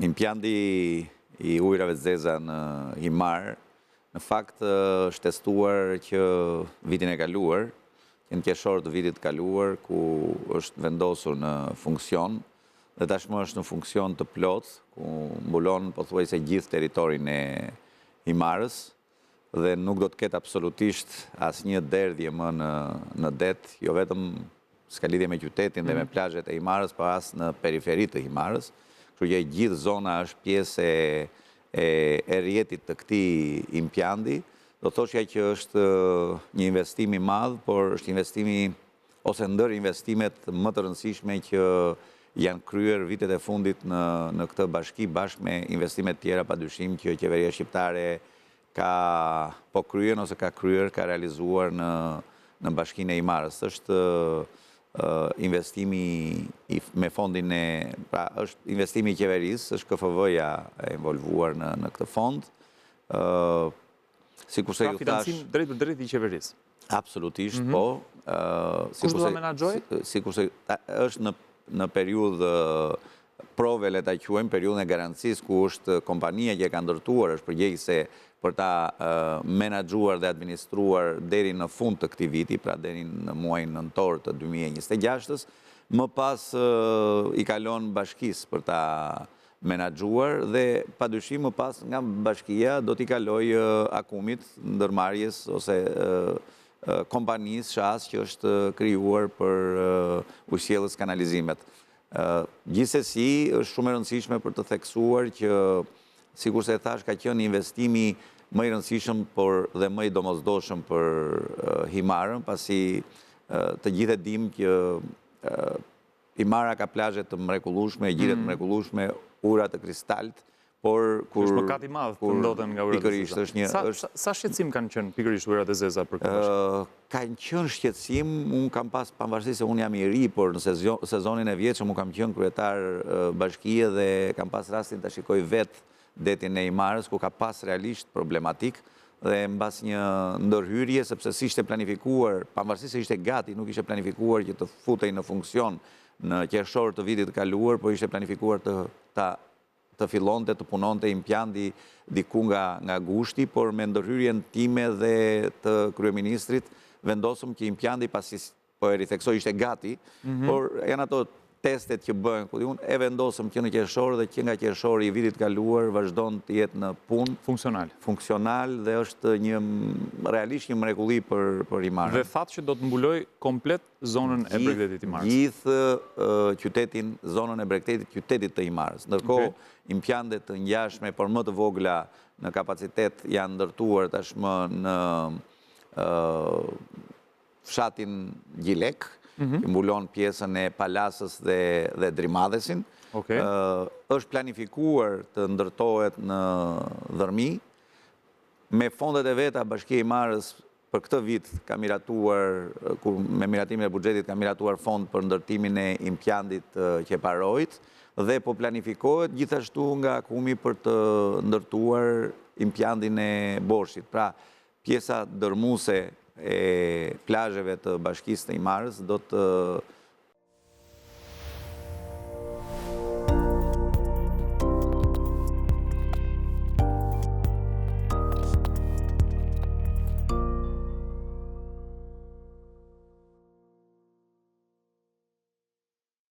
Impianti I ujrave të zeza në Himar, në fakt është testuar që vitin e kaluar, në qershor të vitit kaluar, ku është vendosur në funksion, dhe tashmë është në funksion të plot, ku mbulon pothuajse gjithë territorin e Himarës, dhe nuk do të ketë absolutisht asnjë derdhje më në det, jo vetëm s'ka lidhje me qytetin dhe me plazhet e Himarës, por as në periferitë të Himarës. Kështu që gjithë zona është pjesë e rrjetit të këtij impianti. Do thoshja që është një investim I madh, por është investimi ose ndër investimet më të rëndësishme që janë kryer vitet e fundit në këtë bashki bashkë me investimet tjera padyshim që qeveria shqiptare ka po kryer ose ka realizuar në bashkinë e Himarës. Është investimi me fondin pra është investimi I qeverisë, është KFV-ja e involvuar në këtë fond. Sikurse ju thash, financim drejt për drejt I qeverisë. Absolutisht, po. Kush do ta menaxhoj? Sikurse është në periudhë prove, le ta quajmë periudhën e garancisë, ku është kompania që ka ndërtuar, është përgjegjëse për ta menaxhuar dhe administruar deri në fund të këtij viti, pra deri në muajin nëntor të 2026-s, më pas I kalon bashkisë për ta menaxhuar dhe padyshim më pas nga bashkia do t'i kaloj akumit ndërmarrjes ose kompanisë SHAS që është krijuar për ujësjellës kanalizimet. Gjithsesi është shumë e rëndësishme për të theksuar që sikurse e thash ka qenë investimi më I rëndësishëm por dhe më I domosdoshëm për Himarën, pasi të gjithë e dimë që Himara ka plazhe të mrekullueshme, gjire të mrekullueshme, ura të kristalt, por kur është mëkat I madh të ndodhen nga urat e zeza. Sa shqetësim kanë qenë pikërisht urat e zeza për këtë bashkë? Kanë qenë shqetësim, unë kam pas pavarësisht se unë jam I ri, por në sezonin e vjetshëm unë kam qenë kryetar bashkie dhe kam pas rastin ta shikoj vetë detin e Himarës, ku ka pas realisht problematik dhe mbas një ndërhyrje, sepse si ishte planifikuar, pavarësisht se ishte gati, nuk ishte planifikuar që të futej në funksion në qershor të vitit të kaluar, por ishte planifikuar të fillonte të punonte impianti diku nga gushti, por me ndërhyrjen time dhe të kryeministrit vendosëm që impianti pasi po e ritheksoj ishte gati, por janë ato testet që bëhen, e vendosëm që në qershor dhe që nga qershori I vitit kaluar vazhdon të jetë në punë funksional dhe është realisht një mrekulli për Himarën. Dhe thatë që do të mbuloj komplet zonën e Bregdetit Himarës. Gjithë qytetin, zonën e Bregdetit, qytetit të Himarës. Ndërkohë, impiantet të ngjashme, por më të vogla në kapacitet janë ndërtuar tashmë në fshatin Gjilek, që mbulon pjesën e Palasës dhe Drimadhesin. Është planifikuar të ndërtohet në Dhërmi. Me fondet e veta Bashkia e Himarës për këtë vit ka miratuar, me miratimin e buxhetit ka miratuar fond për ndërtimin e impiantit Qeparojit dhe po planifikohet gjithashtu nga akumi për të ndërtuar impiantin e Borshit. Pra, pjesa dërmuese e plazheve të Bashkisë të Himarës do të